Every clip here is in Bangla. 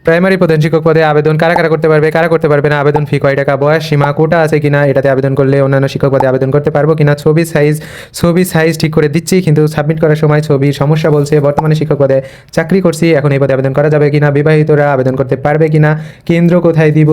প্রাইমারি প্রধান শিক্ষক পদে আবেদন কারা কারা করতে পারবে, কারা করতে পারবে না, আবেদন ফি কয় টাকা, বয়স সীমা, কোটা আছে কিনা, এটাতে আবেদন করলে অন্যান্য শিক্ষক পদে আবেদন করতে পারবো কিনা, ছবি সাইজ ঠিক করে দিচ্ছি কিন্তু সাবমিট করার সময় ছবির সমস্যা বলছে, বর্তমানে শিক্ষক পদে চাকরি করছি এখন এই পদে আবেদন করা যাবে কিনা, বিবাহিতরা আবেদন করতে পারবে কিনা, কেন্দ্র কোথায় দিব,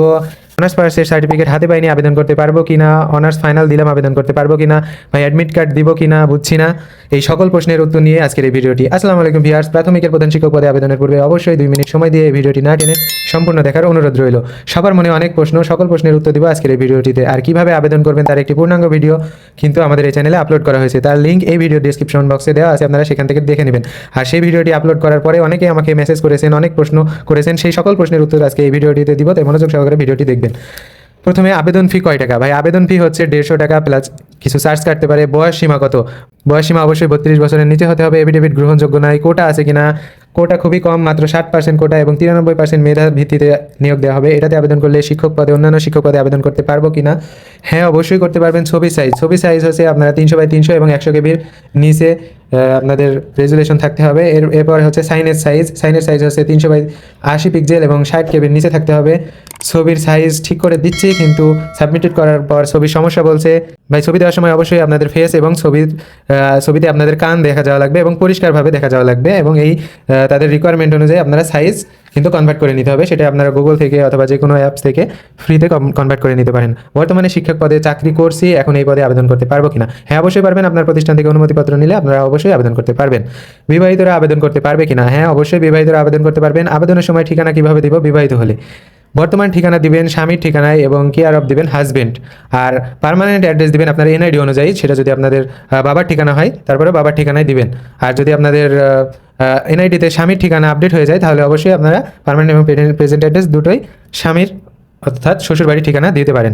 অনার্স পাসের সার্টিফিকেট হাতে পাইনি আবেদন করতে পারবো কিনা, অনার্স ফাইনাল দিলাম আবেদন করতে পারবো কিনা, ভাই অ্যাডমিট কার্ড দিব কিনা বুঝছি না। এই সকল প্রশ্নের উত্তর নিয়ে আজকের এই ভিডিওটি। আসসালামু আলাইকুম ভিউয়ার্স, প্রাথমিকের প্রধান শিক্ষক পদে আবেদনের পূর্বে অবশ্যই 2 মিনিট সময় দিয়ে এই ভিডিওটি না টেনে সম্পূর্ণ দেখার অনুরোধ রইল। সবার মনে অনেক প্রশ্ন, সকল প্রশ্নের উত্তর দিব আজকের এই ভিডিওটিতে। আর কিভাবে আবেদন করবেন তার একটি পূর্ণাঙ্গ ভিডিও কিন্তু আমাদের এই চ্যানেলে আপলোড করা হয়েছে, তার লিঙ্ক এই ভিডিও ডেসক্রিপশন বক্সে দেওয়া আছে, আপনারা সেখান থেকে দেখে নেবেন। আর সেই ভিডিওটি আপলোড করার পরে অনেকেই আমাকে মেসেজ করেছেন, অনেক প্রশ্ন করেছেন, সেই সকল প্রশ্নের উত্তর আজকে এই ভিডিওটিতে দিব, তাই মনোযোগ সহকারে ভিডিওটি দেখবেন। প্রথমে আবেদন ফি কয় টাকা? ভাই আবেদন ফি হচ্ছে 150 টাকা প্লাস কিছু চার্জ কাটতে পারে। বয়স সীমা কত? বয়স সীমা অবশ্যই 32 বছরের নিচে হতে হবে। এফিডেভিট গ্রহণযোগ্য নয়। কোটা আছে কিনা? কোটা খুবই কম, মাত্র 60% কোটা এবং 93% মেধা ভিত্তিতে নিয়োগ দেওয়া হবে। এটাতে আবেদন করলে শিক্ষক পদে অন্যান্য শিক্ষক পদে আবেদন করতে পারবো কিনা? হ্যাঁ অবশ্যই করতে পারবেন। ছবি সাইজ হচ্ছে আপনারা 300x300 এবং 100 কেবির নিচে আপনাদের রেজুলেশন থাকতে হবে। এরপর হচ্ছে সাইনের সাইজ হচ্ছে 380 পিক্সেল এবং 60 কেবির নিচে থাকতে হবে। ছবির সাইজ ঠিক করে দিচ্ছি কিন্তু সাবমিটেড করার পর ছবির সমস্যা বলছে। ভাই ছবি দেওয়ার সময় অবশ্যই আপনাদের ফেস এবং ছবিতে আপনাদের কান দেখা যাওয়া লাগবে এবং পরিষ্কারভাবে দেখা যাওয়া লাগবে এবং এই তাদের রিকোয়ারমেন্ট অনুযায়ী আপনারা সাইজ কিন্তু কনভার্ট করে নিতে হবে। সেটা আপনারা গুগল থেকে অথবা যে কোনো অ্যাপস থেকে ফ্রিতে কনভার্ট করে নিতে পারেন। বর্তমানে শিক্ষক পদে চাকরি করছি, এখন এই পদে আবেদন করতে পারবো কিনা? হ্যাঁ অবশ্যই পারবেন। আপনার প্রতিষ্ঠান থেকে অনুমতিপত্র নিলে আপনারা অবশ্যই আবেদন করতে পারবেন। বিবাহিতরা আবেদন করতে পারবে কিনা? হ্যাঁ অবশ্যই বিবাহিতরা আবেদন করতে পারবেন। আবেদনের সময় ঠিকানা কিভাবে দিব? বিবাহিত হলে বর্তমান ঠিকানা দিবেন স্বামীর ঠিকানায় এবং কেয়ার অফ দিবেন হাজবেন্ড। আর পার্মানেন্ট অ্যাড্রেস দিবেন আপনার এনআইডি অনুযায়ী, সেটা যদি আপনাদের বাবার ঠিকানা হয় তারপরে বাবার ঠিকানায় দিবেন। আর যদি আপনাদের এনআইডিতে স্বামীর ঠিকানা আপডেট হয়ে যায় তাহলে অবশ্যই আপনারা পার্মানেন্ট এবং প্রেজেন্ট অ্যাড্রেস দুটোই স্বামীর অর্থাৎ শ্বশুরবাড়ির ঠিকানা দিতে পারেন।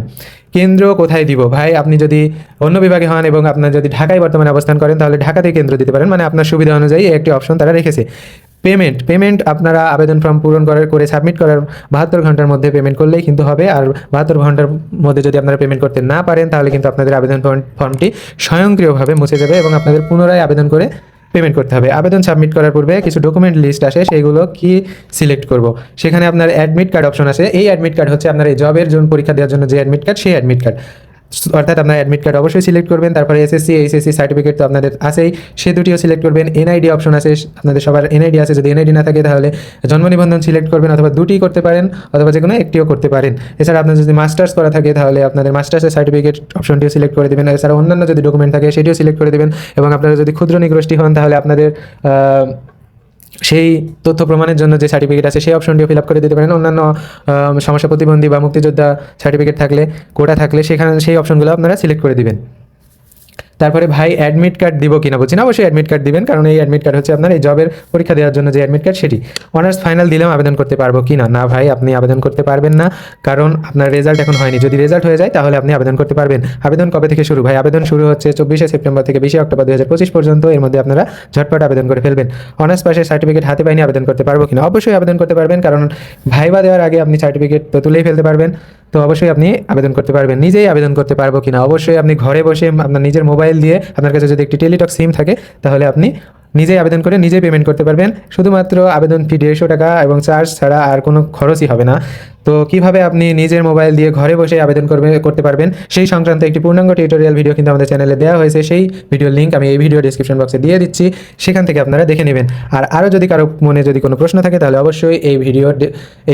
কেন্দ্র কোথায় দিব? ভাই আপনি যদি অন্য বিভাগে হন এবং আপনার যদি ঢাকায় বর্তমানে অবস্থান করেন তাহলে ঢাকাতে কেন্দ্র দিতে পারেন, মানে আপনার সুবিধা অনুযায়ী একটি অপশন তারা রেখেছে। পেমেন্ট আপনারা আবেদন ফর্ম পূরণ করে সাবমিট করার 72 ঘন্টার মধ্যে পেমেন্ট করলেই কিন্তু হবে। আর 72 ঘন্টার মধ্যে যদি আপনারা পেমেন্ট করতে না পারেন তাহলে কিন্তু আপনাদের আবেদন ফর্মটি স্বয়ংক্রিয়ভাবে মুছে যাবে এবং আপনাদের পুনরায় আবেদন করে পেমেন্ট করতে হবে। আবেদন সাবমিট করার পূর্বে কিছু ডকুমেন্ট লিস্ট আসে, সেইগুলো কি সিলেক্ট করব। সেখানে আপনার অ্যাডমিট কার্ড অপশন আছে। এই অ্যাডমিট কার্ড হচ্ছে আপনার এই জবের জন্য পরীক্ষা দেওয়ার জন্য যে অ্যাডমিট কার্ড, সেই অ্যাডমিট কার্ড অর্থাৎ আপনার অ্যাডমিট কার্ড অবশ্যই সিলেক্ট করবেন। তারপরে এসএসসি এইচএসসি সার্টিফিকেট তো আপনাদের আছেই, সে দুটিও সিলেক্ট করবেন। এনআইডি অপশন আছে, আপনাদের সবার এনআইডি আছে। যদি এনআইডি না থাকে তাহলে জন্ম নিবন্ধন সিলেক্ট করবেন, অথবা দুটি করতে পারেন অথবা যে কোনো একটিও করতে পারেন। এছাড়া আপনার যদি মাস্টার্স করা থাকে তাহলে আপনাদের মাস্টার্সের সার্টিফিকেট অপশনটিও সিলেক্ট করে দেবেন। এছাড়া অন্যান্য যদি ডকুমেন্ট থাকে সেটিও সিলেক্ট করে দেবেন। এবং আপনারা যদি ক্ষুদ্র নিগোষ্ঠী হন তাহলে আপনাদের সেই তথ্য প্রমাণের জন্য যে সার্টিফিকেট আছে সেই অপশনটিও ফিল আপ করে দিতে পারেন। অন্যান্য সমস্যা প্রতিবন্ধী বা মুক্তিযোদ্ধা সার্টিফিকেট থাকলে, কোটা থাকলে সেখানে সেই অপশনগুলো আপনারা সিলেক্ট করে দিবেন। তারপরে ভাই অ্যাডমিট কার্ড দিব কিনা বলছি না, অবশ্যই অ্যাডমিট কার্ড দিবেন, কারণ এই অ্যাডমিট কার্ড হচ্ছে আপনার এই জবের পরীক্ষা দেওয়ার জন্য যে অ্যাডমিট কার্ড সেটি। অনার্স ফাইনাল দিলাম আবেদন করতে পারবো কিনা? না ভাই আপনি আবেদন করতে পারবেন না, কারণ আপনার রেজাল্ট এখন হয়নি। যদি রেজাল্ট হয়ে যায় তাহলে আপনি আবেদন করতে পারবেন। আবেদন কবে থেকে শুরু? ভাই আবেদন শুরু হচ্ছে 24শে সেপ্টেম্বর থেকে 20শে অক্টোবর 2025 পর্যন্ত। এর মধ্যে আপনারা ঝটপট আবেদন করে ফেলবেন। অনার্স পাসের সার্টিফিকেট হাতে পাইনি আবেদন করতে পারবো কিনা? অবশ্যই আবেদন করতে পারবেন, কারণ ভাইবা দেওয়ার আগে আপনি সার্টিফিকেট তো তুলেই ফেলতে পারবেন, তো অবশ্যই আপনি আবেদন করতে পারবেন। নিজেই আবেদন করতে পারবো কিনা? অবশ্যই আপনি ঘরে বসে আপনার নিজের মোবাইল দিয়ে, আপনার কাছে যদি একটি টেলিটক সিম থাকে তাহলে আপনি নিজেই আবেদন করে নিজেই পেমেন্ট করতে পারবেন। শুধুমাত্র আবেদন ফি 150 টাকা এবং চার্জ ছাড়া আর কোনো খরচই হবে না। তো কিভাবে আপনি নিজের মোবাইল দিয়ে ঘরে বসে আবেদন করতে পারবেন সেই সংক্রান্ত একটি পূর্ণাঙ্গ টিউটোরিয়াল ভিডিও কিন্তু আমাদের চ্যানেলে দেওয়া হয়েছে। সেই ভিডিওর লিঙ্ক আমি এই ভিডিও ডেসক্রিপশন বক্সে দিয়ে দিচ্ছি, সেখান থেকে আপনারা দেখে নেবেন। আর আরও যদি কারো মনে যদি কোনো প্রশ্ন থাকে তাহলে অবশ্যই এই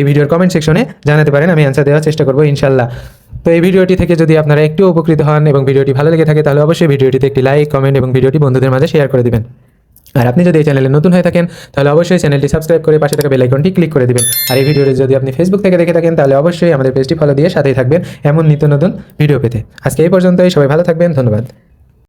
ভিডিওর কমেন্ট সেকশনে জানাতে পারেন, আমি অ্যান্সার দেওয়ার চেষ্টা করবো ইনশাল্লাহ। তো এই ভিডিওটি থেকে যদি আপনারা একটু উপকৃত হন এবং ভিডিওটি ভালো লেগে থাকে তাহলে অবশ্যই ভিডিওটিতে একটি লাইক, কমেন্ট এবং ভিডিওটি বন্ধুদের মাঝে শেয়ার করে দিবেন। আর আপনি যদি এই চ্যানেলে নতুন হয়ে থাকেন তাহলে অবশ্যই চ্যানেলটি সাবস্ক্রাইব করে পাশে থাকা বেল আইকনটি ক্লিক করে দিবেন। আর এই ভিডিওটি যদি আপনি ফেসবুক থেকে দেখে থাকেন তাহলে অবশ্যই আমাদের পেজটি ফলো দিয়ে সাথেই থাকবেন এমন নিত্য নতুন ভিডিও পেতে। আজকে এই পর্যন্তই, সবাই ভালো থাকবেন, ধন্যবাদ।